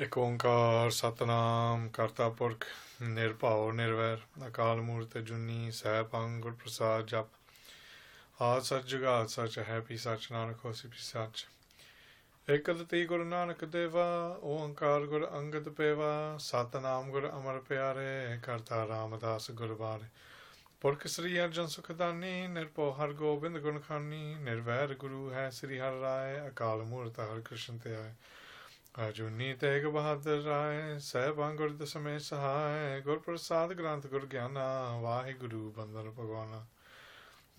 एक ओंकार सतनाम करता पुरख निरभाव निर्वैर अकाल मूर्त जुनी सहभंग गुर प्रसाद जप आद सच जुगाद सच है पी सच नानक होसी पी सच एक अद्वितीय गुरु नानक देवा ओंकार गुर अंगद पेवा सतनाम गुर अमर प्यारे करता रामदास गुरबारे पुरख श्री अर्जन सुखदानी निरभो हर गोबिंद गुण खानी निर्वैर गुरु है श्री हर राय अकाल मूर्त हर कृष्ण ते आए अजूनी तेग बहादुर राय सहबांग गुर दसमें सहाय गुर प्रसाद ग्रंथ गुर ज्ञाना वाहे गुरु बंदन भगवाना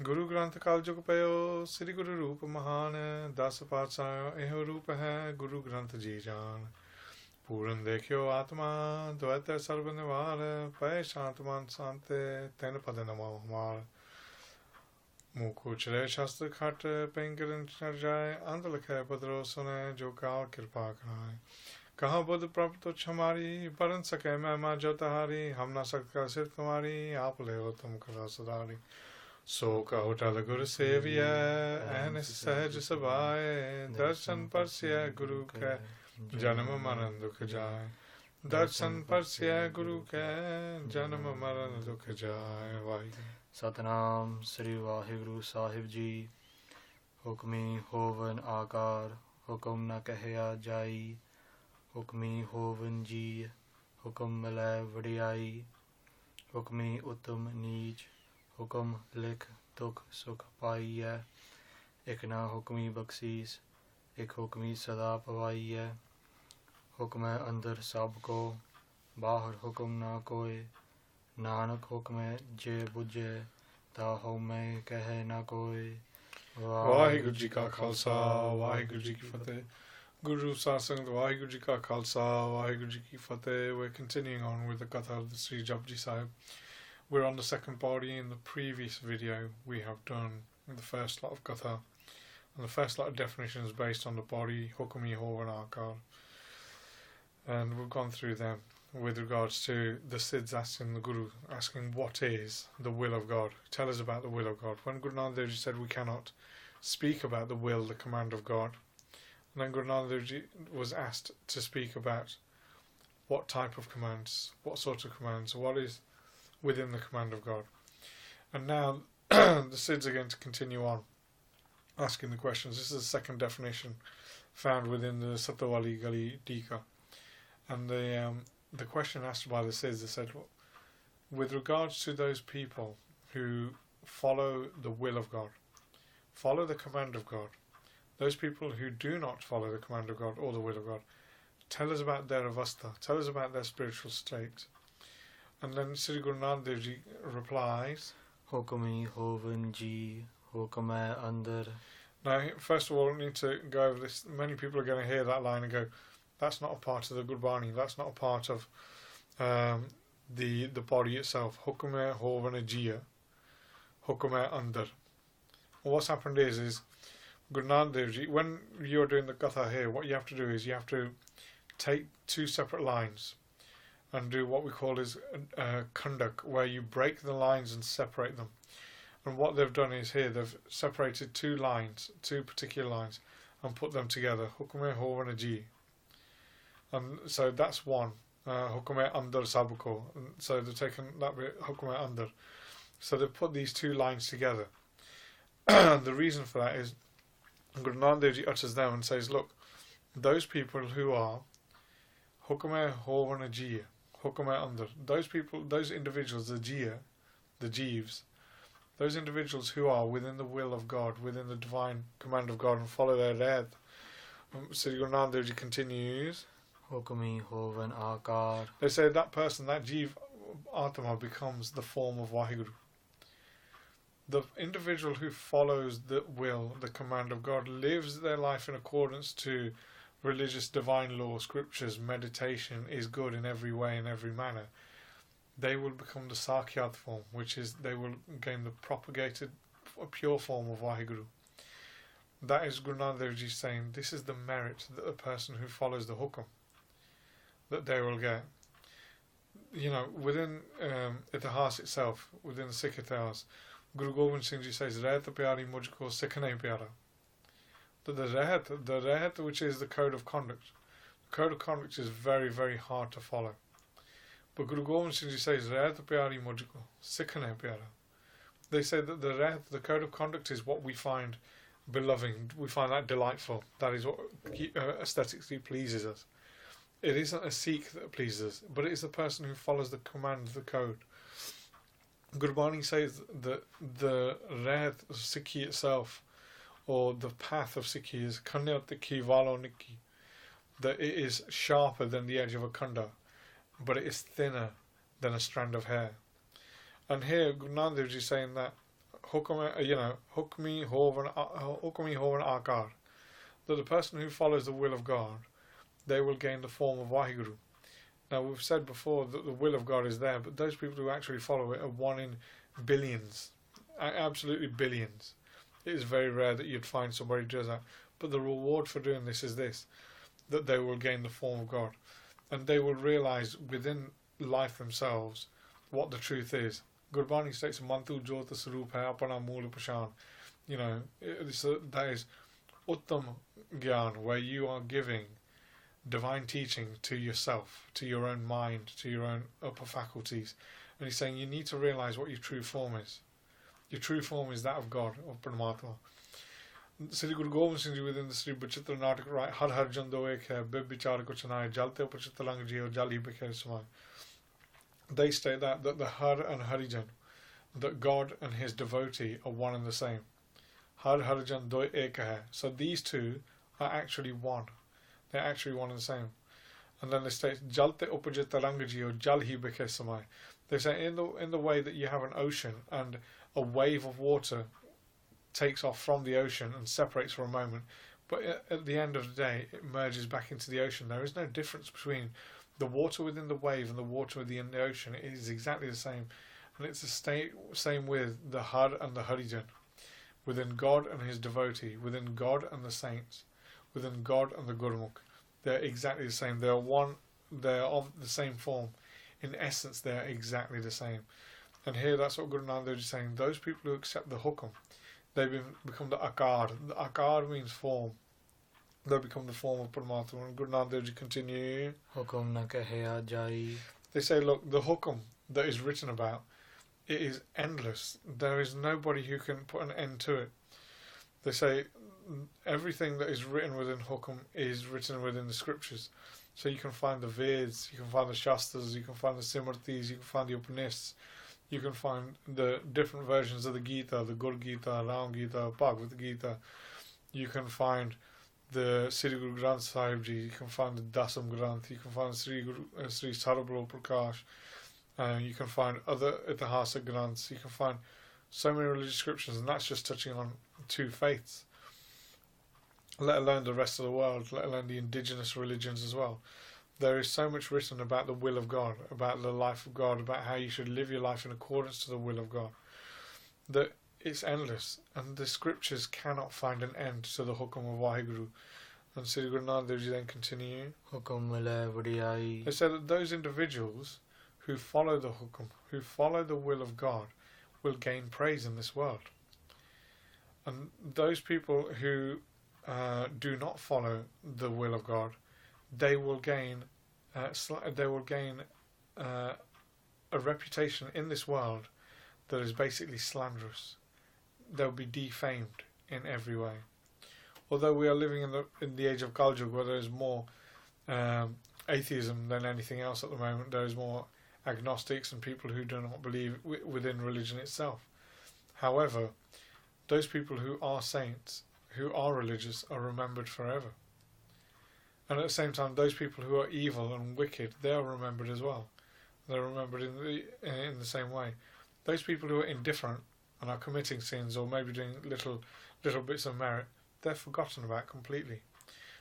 गुरु ग्रंथ काल जुग पयो श्री गुरु रूप महान दस पातशाह एहो रूप है गुरु ग्रंथ जी जान पूरन देखियो आत्मा द्वैत सर्व निवार पय शांत मन शांते तेन पद नमो हमार मुँह कुचरे शास्त्र खट पेंकर चढ़ जाए अंत लिखे बदरो सुने जो काल कृपा कराए कहाँ बुद्ध प्रभु तुच्छ हमारी बरन सके महिमा जो तहारी हम ना सकता सिर तुम्हारी आप ले हो तुम करो सुधारी सो कहो टल गुरु सेविय एन सहज सभाए दर्शन परस्य गुरु के जन्म मरण दुख जाए दर्शन परस्य गुरु के जन्म मरण दुख जाए वाहिगुरु सतनाम श्री वाहिगुरु साहिब जी। हुक्मी होवन आकार हुक्म न कहया जाई हुक्मी होवन जी हुक्म मिलै वडियाई हुक्मी उत्तम नीच हुक्म लिख दुख सुख पाईयै एक ना हुक्मी बख्शीस एक हुक्मी सदा पवाईयै हुक्म अंदर सब को बाहर हुक्म ना कोय नानक हुक्म जे बुझे ता हुक्म कहे ना कोई। वाहिगुरु जी का खालसा वाहिगुरु जी की फतेह। Guru Satsang Vaheguru Ji Ka Khalsa Vaheguru Ji Ki Fateh. We're continuing on with the Katha of the Sri Japji Sahib. We're on the second Pauri. In the previous video we have done the first lot of Katha, and the first lot of definitions based on the Pauri Hukami Ho and Akar, and we've gone through them with regards to the Siddhs asking the Guru, asking what is the will of God, tell us about the will of God. When Guru Nanak Dev Ji said we cannot speak about the will, the command of God, and then Guru Nanak Dev Ji was asked to speak about what type of commands, what sort of commands, what is within the command of God. And now the Siddhs are going to continue on asking the questions. This is the second definition found within the Satawali Gali Tika. And the question asked by the Siddhs, they said, with regards to those people who follow the will of God, follow the command of God, those people who do not follow the command of God or the will of God, tell us about their avastha, tell us about their spiritual state. And then Sri Guru Nanak Dev Ji replies, Hukami hovan ji hukam andar. Now, first of all, we need to go over this. Many people are going to hear that line and go, that's not a part of the Gurbani, that's not a part of the body itself. Hukume hovana jiya, hukume andar. Well, what's happened is Guru Nanak Dev Ji, when you're doing the Katha here, what you have to do is you have to take two separate lines and do what we call is kundak, where you break the lines and separate them. And what they've done is here, they've separated two lines, two particular lines, and put them together. Hukume hovana jiya. And so that's one. Hukume andar sabuko. So they've taken that bit, hukume andar. So they've put these two lines together. And the reason for that is Guru Nanak Dev Ji utters them and says, look, those people who are hukume hovana jiya, hukume andar, those people, those individuals, the jiya, the jeeves, those individuals who are within the will of God, within the divine command of God and follow their death. Sri Guru Nanak Dev Ji continues, Hukami hovan akar. They say that person, that Jeev Atma, becomes the form of Vaheguru. The individual who follows the will, the command of God, lives their life in accordance to religious divine law, scriptures, meditation, is good in every way, in every manner. They will become the Sakyat form, which is they will gain the propagated, pure form of Vaheguru. That is Guru Nanak Dev Ji saying, this is the merit that a person who follows the Hukam, that they will get. You know, within Itihas itself, within the Sikh Itihas, Guru Gobind Singh Ji says, Rehat pyari mujhko Sikh nahi pyara. That the Rehat which is the code of conduct, code of conduct is very, very hard to follow. But Guru Gobind Singh Ji says, Rahat pyari mujhko, Sikhan hai pyara. They say that the code of conduct is what we find beloved, we find that delightful. That is what aesthetically pleases us. It isn't a Sikh that pleases us, but it is the person who follows the command, the code. Gurbani says that the Rahat of Sikhi itself, or the path of Sikhi, is Kanyatiki Valoniki, that it is sharper than the edge of a kanda, but it is thinner than a strand of hair. And here Guru Nanak Dev Ji is saying that hukmi hovan akar, that the person who follows the will of God, they will gain the form of Vaheguru. Now, we've said before that the will of God is there, but those people who actually follow it are one in billions, absolutely billions. It is very rare that you'd find somebody who does that. But the reward for doing this is this, that they will gain the form of God. And they will realise within life themselves what the truth is. Gurbani states, Mantu Jota Sarup hai apana mool pashan. That is Uttam Gyan, where you are giving divine teaching to yourself, to your own mind, to your own upper faculties. And he's saying you need to realise what your true form is. Your true form is that of God, of Paramatma. Sri Guru Gobind Singh Ji within the Sri Bachitra Natak write, Har Har Jando Ek Hai, Bib Bichar Ko Chanai, Jalte Upachitra Lang Ji, Jal Hi Bikhe Samai. They state that the Har and Harijan, that God and his devotee are one and the same. Har Harijan Doi Ek Hai. So these two are actually one. They're actually one and the same. And then they state, Jalte Upajita Rangaji or Jalhi Bikhe Samai. They say in the way that you have an ocean and a wave of water takes off from the ocean and separates for a moment, but at the end of the day it merges back into the ocean. There is no difference between the water within the wave and the water within the ocean. It is exactly the same. And it's the same with the Har and the Harijan. Within God and his devotee, within God and the saints, within God and the Gurmukh. They're exactly the same. They're one. They're of the same form. In essence, they're exactly the same. And here, that's what Guru Nanak Dev Ji is saying. Those people who accept the hukum, they become the akar. The akar means form. They become the form of Paramatma. And Guru Nanak Dev Ji continue. Hukum na kaheya jai. They say, look, the hukum that is written about, it is endless. There is nobody who can put an end to it. They say everything that is written within hukum is written within the scriptures. So you can find the Veds, you can find the Shastras, you can find the Simritis, you can find the Upanishads, you can find the different versions of the Gita, the Gur Gita, Ram Gita, Bhagavad Gita. You can find the Sri Guru Granth Sahib Ji, you can find the Dasam Granth, you can find Sri Sarabalo Prakash, you can find other Itihasa Granths, you can find so many religious scriptures, and that's just touching on 2 faiths, let alone the rest of the world, let alone the indigenous religions as well. There is so much written about the will of God, about the life of God, about how you should live your life in accordance to the will of God, that it's endless, and the scriptures cannot find an end to the hukum of Vaheguru. And Sri Guru Nanak Dev Ji then continue. They say that those individuals who follow the hukum, who follow the will of God, will gain praise in this world. And those people who do not follow the will of God, they will gain a reputation in this world that is basically slanderous. They'll be defamed in every way. Although we are living in the age of Kaljug, where there is more atheism than anything else at the moment, there is more agnostics and people who do not believe within religion itself. However, those people who are saints, who are religious, are remembered forever. And at the same time, those people who are evil and wicked, they are remembered as well. They're remembered in the same way. Those people who are indifferent and are committing sins, or maybe doing little bits of merit, they're forgotten about completely.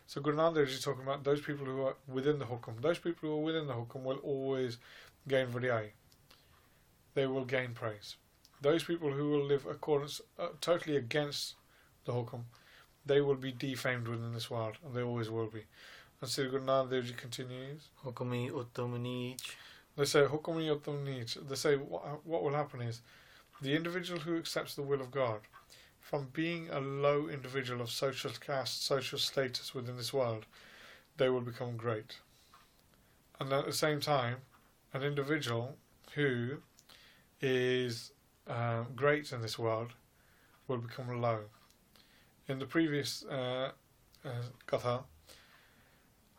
So Guru Nanak Dev Ji is talking about those people who are within the hukum. Those people who are within the hukum will always gain vidyai. They will gain praise. Those people who will live totally against the hukum, they will be defamed within this world, and they always will be. And Sri Guru Nanak Dev Ji continues. Hukami uttam neech. They say hukami uttam neech. They say what will happen is the individual who accepts the will of God, from being a low individual of social caste, social status within this world, they will become great. And at the same time, an individual who is great in this world will become low. In the previous Katha,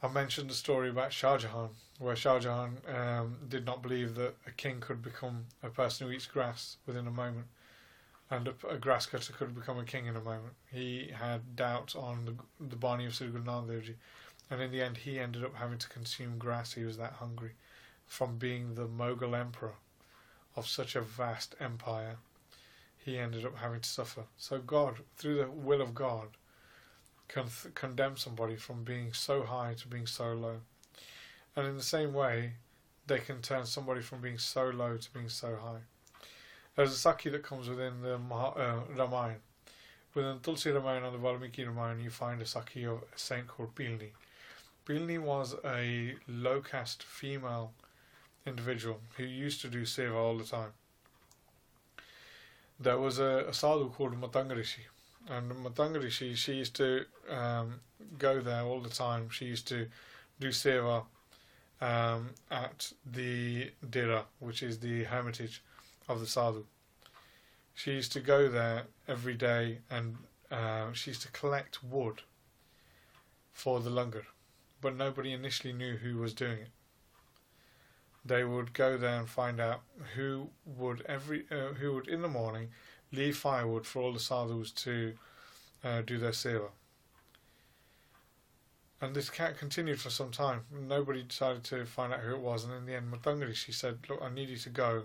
I mentioned a story about Shah Jahan, where Shah Jahan did not believe that a king could become a person who eats grass within a moment, and a grass cutter could become a king in a moment. He had doubt on the Bani of Sri Guru Nanak Dev Ji, and in the end he ended up having to consume grass. He was that hungry. From being the Mughal emperor of such a vast empire, he ended up having to suffer. So God, through the will of God, can condemn somebody from being so high to being so low. And in the same way, they can turn somebody from being so low to being so high. There's a Sakhi that comes within the Ramayana. Within Tulsi Ramayana and the Valmiki Ramayana, you find a Sakhi of a saint called Pilni. Pilni was a low caste female individual who used to do seva all the time. There was a sadhu called Matanga Rishi, and Matanga Rishi, she used to go there all the time. She used to do seva at the Dera, which is the hermitage of the sadhu. She used to go there every day, and she used to collect wood for the langar, but nobody initially knew who was doing it. They would go there and find out who would in the morning leave firewood for all the sadhus to do their seva. And this continued for some time. Nobody decided to find out who it was, and in the end Matanga, she said, look, I need you to go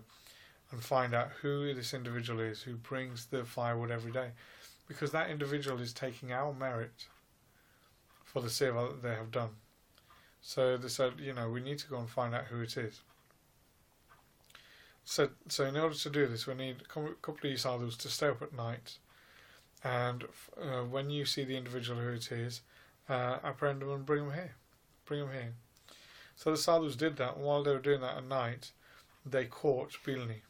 and find out who this individual is who brings the firewood every day, because that individual is taking our merit for the seva that they have done. So they said, we need to go and find out who it is. So in order to do this, we need a couple of these sadhus to stay up at night, and when you see the individual who it is, apprehend them and bring them here. So the sadhus did that, and while they were doing that at night, they caught Pilni.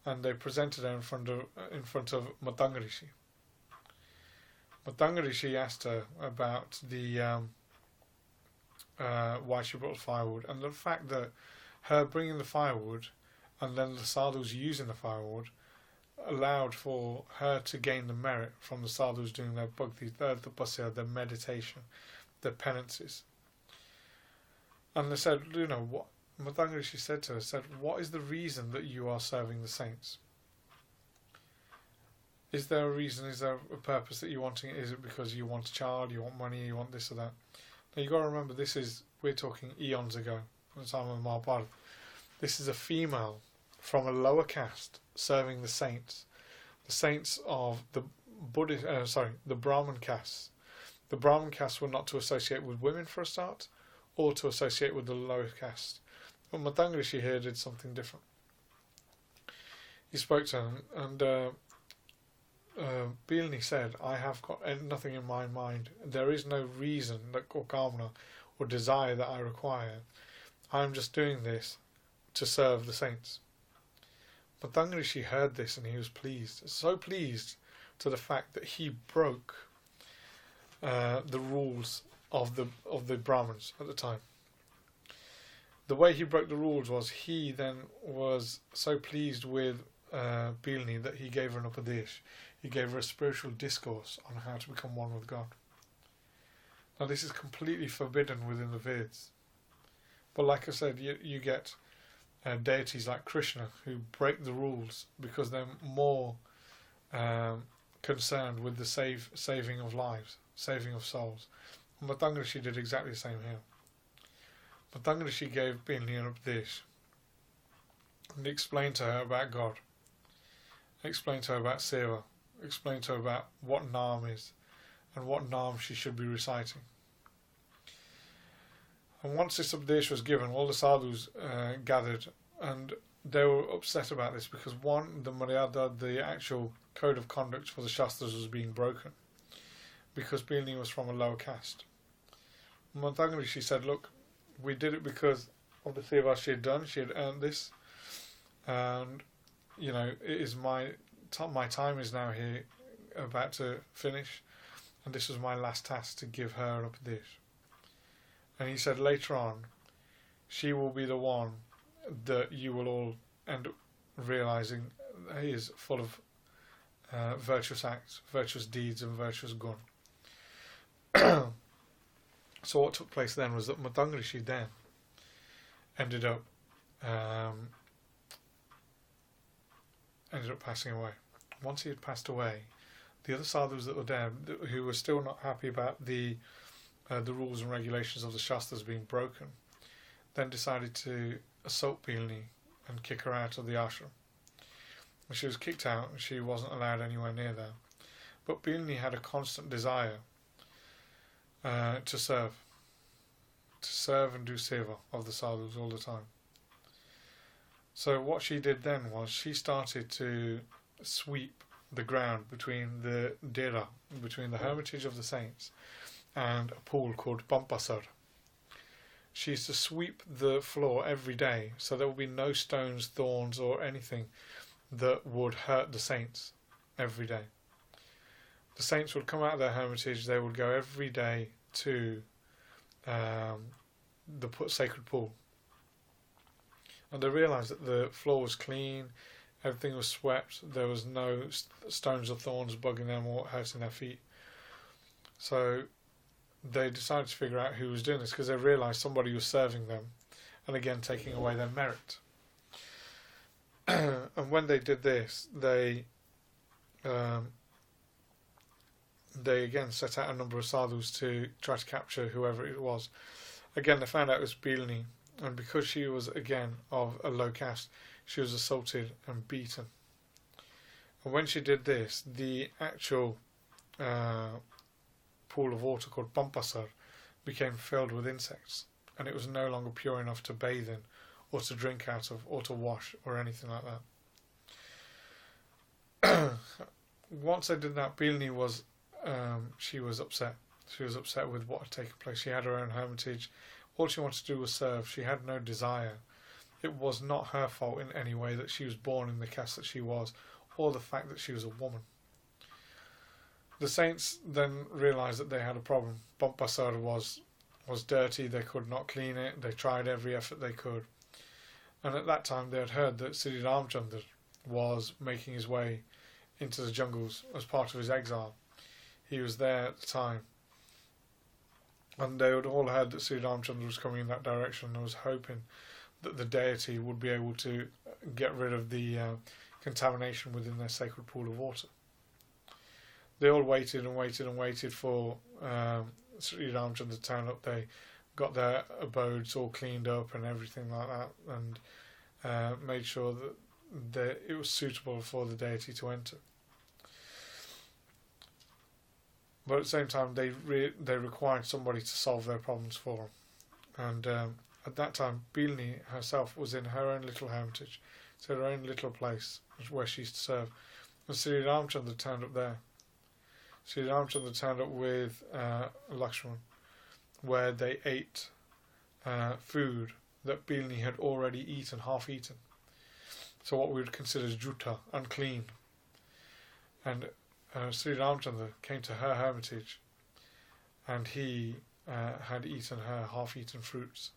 And they presented her in front of Matanga Rishi. Matanga Rishi asked her about the why she brought firewood, and the fact that her bringing the firewood and then the sadhus using the firewood allowed for her to gain the merit from the sadhus doing their bhakti, their tapasya, their meditation, their penances. And they said, what Matanga Rishi said to her, what is the reason that you are serving the saints? Is there a reason, is there a purpose that you're wanting? Is it because you want a child, you want money, you want this or that? Now you've got to remember, we're talking eons ago, from the time of Mahabharata. This is a female from a lower caste serving the saints of the the Brahmin castes. The Brahmin castes were not to associate with women for a start, or to associate with the lower caste. But Matanga Rishi here did something different. He spoke to him, and Pilni said, I have got nothing in my mind. There is no reason or kamna or desire that I require. I am just doing this to serve the saints. Matanga Rishi heard this and he was pleased. So pleased to the fact that he broke the rules of the Brahmins at the time. The way he broke the rules was, he then was so pleased with Pilni that he gave her an upadesh. He gave her a spiritual discourse on how to become one with God. Now this is completely forbidden within the Vedas. But like I said, you get deities like Krishna who break the rules because they're more concerned with the saving of lives, saving of souls. And Matanga Rishi did exactly the same here. Matanga Rishi gave Pilni an upadesh and explained to her about God, explained to her about seva, explained to her about what naam is and what naam she should be reciting. And once this upadesh was given, all the sadhus gathered, and they were upset about this because, one, the maryada, the actual code of conduct for the shastras, was being broken because Pilni was from a lower caste. Matanga Rishi said, look, we did it because of the seva she had done, she had earned this, and it is my time is now here about to finish, and this was my last task, to give her up dish. And he said later on, she will be the one that you will all end up realising is full of virtuous acts, virtuous deeds and virtuous gun. So what took place then was that Matangrishi then ended up passing away. Once he had passed away, the other sadhus that were there, who were still not happy about the rules and regulations of the Shastras being broken, then decided to assault Pilni and kick her out of the ashram. And she was kicked out and she wasn't allowed anywhere near there. But Pilni had a constant desire to serve and do seva of the sadhus all the time. So what she did then was she started to sweep the ground between the dera, between the hermitage of the saints, and a pool called Pampasar. She used to sweep the floor every day, so there would be no stones, thorns or anything that would hurt the saints every day. The saints would come out of their hermitage, they would go every day to the sacred pool. And they realised that the floor was clean, everything was swept, there was no stones or thorns bugging them or hurting their feet. So they decided to figure out who was doing this, because they realised somebody was serving them and again taking away their merit. And when they did this, they again set out a number of sadhus to try to capture whoever it was. Again, they found out it was Pilni, and because she was again of a low caste, she was assaulted and beaten. And when she did this, the actual pool of water called Pampasar became filled with insects, and it was no longer pure enough to bathe in, or to drink out of, or to wash, or anything like that. Once they did that, Pilni was she was upset. She was upset with what had taken place. She had her own hermitage. All she wanted to do was serve. She had no desire. It was not her fault in any way that she was born in the caste that she was, or the fact that she was a woman. The saints then realised that they had a problem. Pampasar was dirty. They could not clean it. They tried every effort they could. And at that time they had heard that Sri Ramchandra was making his way into the jungles as part of his exile. He was there at the time. And they had all heard that Sri Ramchandra was coming in that direction, and was hoping that the deity would be able to get rid of the contamination within their sacred pool of water. They all waited and waited and waited for Sri Ramchandra to turn up. They got their abodes all cleaned up and everything like that, and made sure that it was suitable for the deity to enter. But at the same time, they required somebody to solve their problems for them. And at that time, Pilni herself was in her own little hermitage, so her own little place where she used to serve. And Sri Ramchandra turned up there. Sri Ramchandra turned up with Lakshman, where they ate food that Pilni had already eaten, half-eaten. So what we would consider as juta, unclean. And Sri Ramchandra came to her hermitage, and he had eaten her half-eaten fruits.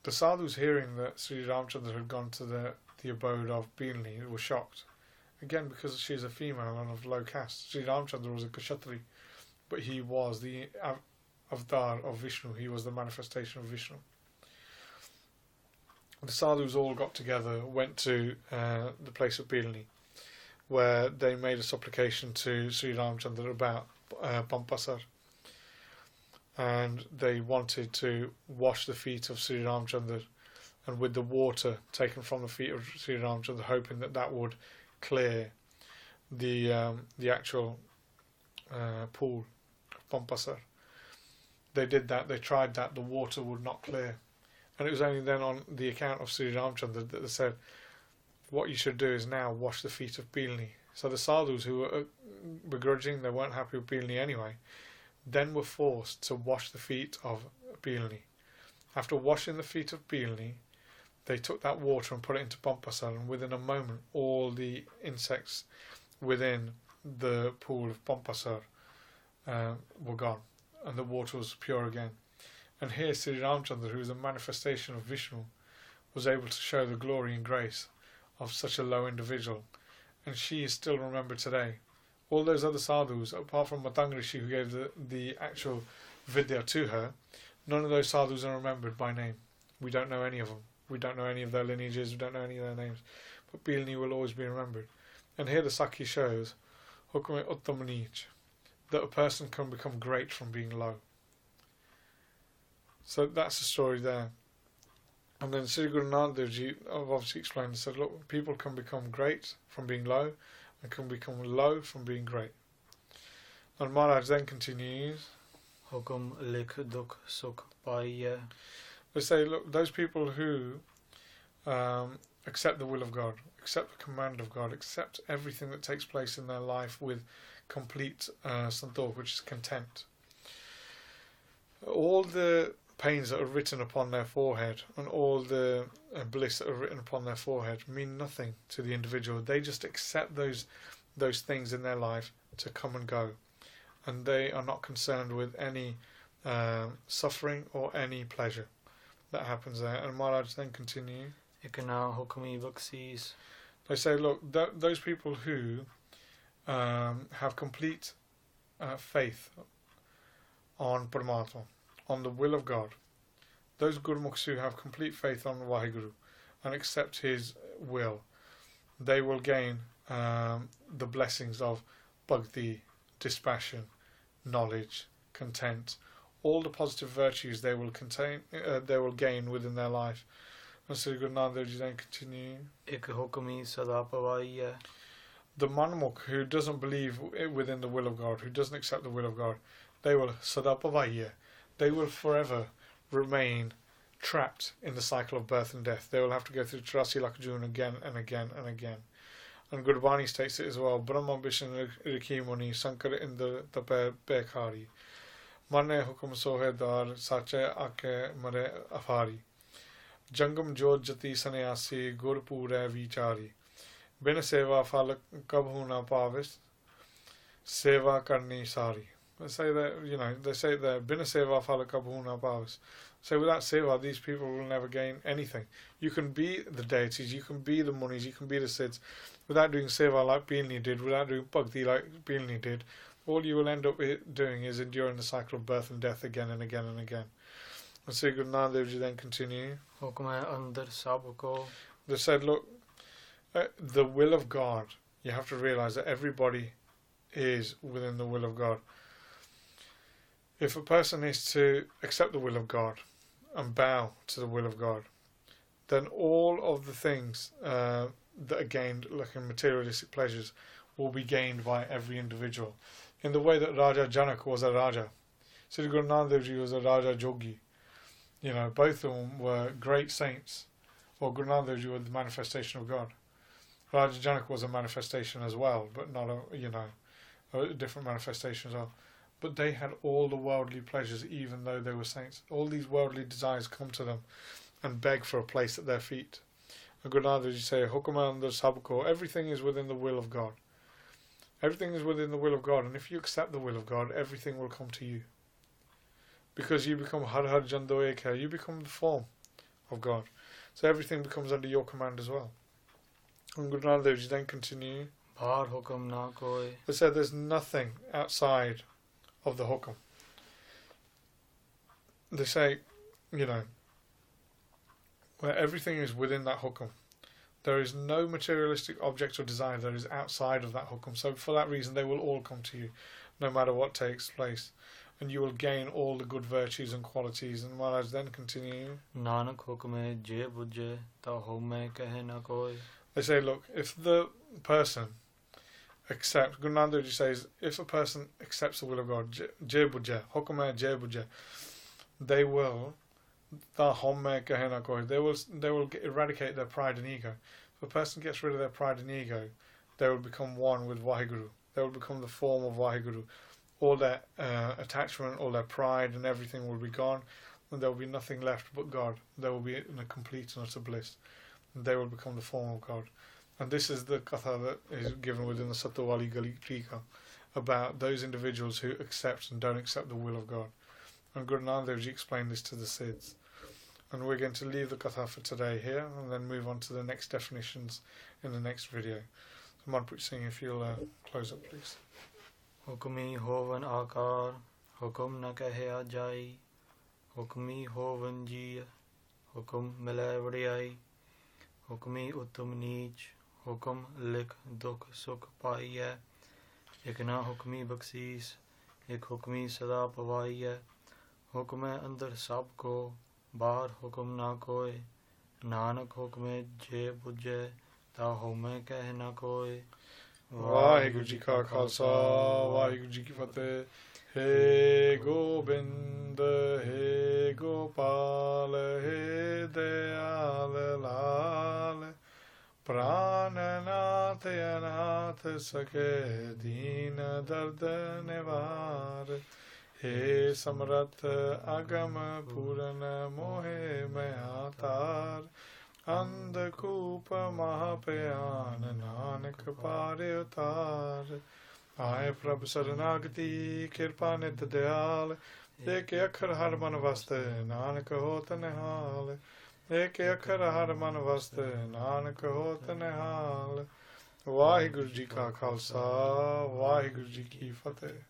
The sadhus, hearing that Sri Ramchandra had gone to the abode of Pilni, were shocked. Again, because she is a female and of low caste. Sri Ramchandra was a Kshatri, but he was the avatar of Vishnu. He was the manifestation of Vishnu. The sadhus all got together, went to the place of Pilni, where they made a supplication to Sri Ramchandra about Pampasar. And they wanted to wash the feet of Sri Ramchandra, and with the water taken from the feet of Sri Ramchandra, hoping that would clear the actual pool of Pampasar. They did that, they tried that, the water would not clear. And it was only then on the account of Sri Ramchandra that they said, what you should do is now wash the feet of Pilni. So the sadhus, who were begrudging, they weren't happy with Pilni anyway, then were forced to wash the feet of Pilni. After washing the feet of Pilni, they took that water and put it into Pampasar, and within a moment all the insects within the pool of Pampasar were gone, and the water was pure again. And here Sri Ramchandra, who is a manifestation of Vishnu, was able to show the glory and grace of such a low individual, and she is still remembered today. All those other sadhus, apart from Matangrishi, who gave the actual vidya to her, none of those sadhus are remembered by name. We don't know any of them. We don't know any of their lineages. We don't know any of their names. But Pilni will always be remembered. And here the Sakhi shows Hukume Uttam Neech, that a person can become great from being low. So that's the story there. And then Sri Guru Nanak Dev Ji obviously explained and said, look, people can become great from being low and can become low from being great. And Maharaj then continues, Hukum likh dukh sukh paiye. They say, look, those people who accept the will of God, accept the command of God, accept everything that takes place in their life with complete santokh, which is content. All the pains that are written upon their forehead and all the bliss that are written upon their forehead mean nothing to the individual. They just accept those things in their life to come and go, and they are not concerned with any suffering or any pleasure that happens there. And Maharaj then continue. Ikna hukmi baksis. They say, look, those people who have complete faith on Paramatma, on the will of God, those Gurmukhs who have complete faith on Vaheguru and accept his will, they will gain the blessings of bhakti, dispassion, knowledge, content, all the positive virtues they will gain within their life. And Sri Guru Nanak Dev Ji then continue. Ik hukmi sada pavaiye. The manmukh who doesn't believe within the will of God, who doesn't accept the will of God, they will sadapavaiye. They will forever remain trapped in the cycle of birth and death. They will have to go through Trasi Lakjun again and again and again. And Gurbani states it as well. Brahma Bishan Rikimuni Sankar in the Tape Bekhari. Mane Hukum Sohedar Sache Ake Mare Afari. Jangam Jod Jati Sannyasi Gurpure Vichari. Bin Seva Fal Kabhu Na Pavis Seva Karni Sari. They say that, they say that Bina Seva Fala Kabhu Na Pavis. So without Seva, these people will never gain anything. You can be the deities, you can be the munis, you can be the Siddhs. Without doing Seva like Pilni did, without doing Bhakti like Pilni did, all you will end up doing is enduring the cycle of birth and death again and again and again. And Sri Guru Nanak Dev Ji then continue. They said, look, the will of God, you have to realize that everybody is within the will of God. If a person is to accept the will of God and bow to the will of God, then all of the things that are gained, like in materialistic pleasures, will be gained by every individual. In the way that Raja Janak was a Raja, Sri Guru Nanak Dev Ji was a Raja Jogi. Both of them were great saints. Or Guru Nanak Dev Ji was the manifestation of God. Raja Janak was a manifestation as well, but not a different manifestation as well. But they had all the worldly pleasures, even though they were saints. All these worldly desires come to them and beg for a place at their feet. And Guru Nanak Dev Ji say, Hukamandar Sabko, everything is within the will of God. Everything is within the will of God, and if you accept the will of God, everything will come to you. Because you become Har Har Jando Ek Hai, you become the form of God. So everything becomes under your command as well. And Guru Nanak Dev Ji then continue. Bhar hukum na koi. They said there's nothing outside of the hukum. They say, where everything is within that hukum. There is no materialistic object or desire that is outside of that hukum. So for that reason, they will all come to you, no matter what takes place. And you will gain all the good virtues and qualities. And Maharaj then continue. Nanak hukume je bujje ta hume kahe na koi. They say, look, if the person accepts, Guru Nanak Dev Ji says, if a person accepts the will of God, je bujje, hukume je bujje, they will, ta hume kahe na koi, they will eradicate their pride and ego. If a person gets rid of their pride and ego, they will become one with Vaheguru. They will become the form of Vaheguru. All their attachment, all their pride and everything will be gone, and there will be nothing left but God. They will be in a complete and utter bliss. And they will become the form of God. And this is the katha that is given within the Sattavali Tika about those individuals who accept and don't accept the will of God. And Guru Nanak Dev Ji explained this to the Siddhs. And we're going to leave the Katha for today here and then move on to the next definitions in the next video. So Kamalpreet Singh, if you'll close up, please. Hukmi hovan akar, hukum na kahya jai. Hukmi hovan ji, hukum mile vadiyai. Hukmi uttam neech, hukum lik dukh sukh paiye. Ik na hukmi baksiis, ik hukmi sada pavaiye. Hukme andar sab ko, ਬਾਹਰ ਹੁਕਮ ਨਾ ਕੋਏ ਨਾਨਕ ਹੁਕਮੇ ਜੇ ਬੁੱਝੇ ਤਾ ਹਉਮੈ ਕਹਿ ਨਾ ਕੋਏ ਵਾਹਿਗੁਰੂ ਜੀ ਕਾ ਖਾਲਸਾ ਵਾਹਿਗੁਰੂ ਜੀ ਕੀ ਫਤਿਹ ਹੇ ਗੋਬਿੰਦ ਹੇ ਗੋਪਾਲ ਹੇ ਦਿਆਲ ਲਾਲ ਪ੍ਰਾਨਨਾਥ ਅਨਾਥ ਸਕੇ ਦੀਨ ਦਰਦ ਨਿਵਾਰ हे समरथ अगम पूरन मोहे मयातार अंधकूप महापयान नानक पारे उतार आए प्रभ शरणागति कृपा नित दयाल एक अखर हर मन वस्त नानक होत निहाल एक अखर हर मन वस्त नानक होत निहाल वाहिगुरु जी का खालसा वाहिगुरु जी की फतेह।